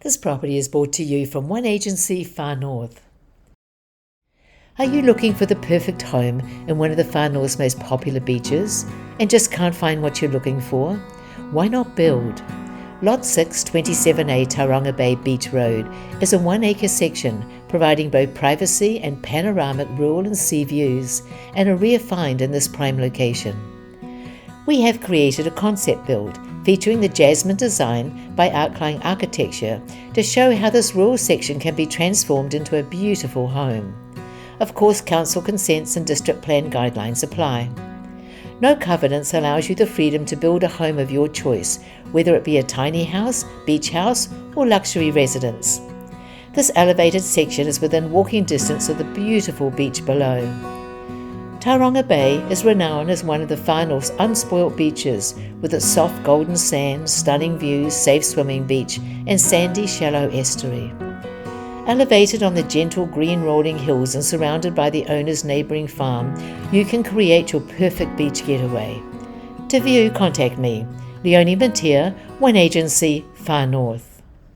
This property is brought to you from one agency far north. Are you looking for the perfect home in one of the far north's most popular beaches and just can't find what you're looking for? Why not build? Lot 6, 27A Tauranga Bay Beach Road is a 1 acre section providing both privacy and panoramic rural and sea views, and a rare find in this prime location. We have created a concept build featuring the Jasmine design by Arcline Architecture to show how this rural section can be transformed into a beautiful home. Of course, council consents and district plan guidelines apply. No covenants allows you the freedom to build a home of your choice, whether it be a tiny house, beach house, or luxury residence. This elevated section is within walking distance of the beautiful beach below. Tauranga Bay is renowned as one of the far north's unspoilt beaches, with its soft golden sand, stunning views, safe swimming beach, and sandy shallow estuary. Elevated on the gentle green rolling hills and surrounded by the owner's neighbouring farm, you can create your perfect beach getaway. To view, contact me, Leonie Matia, One Agency, Far North.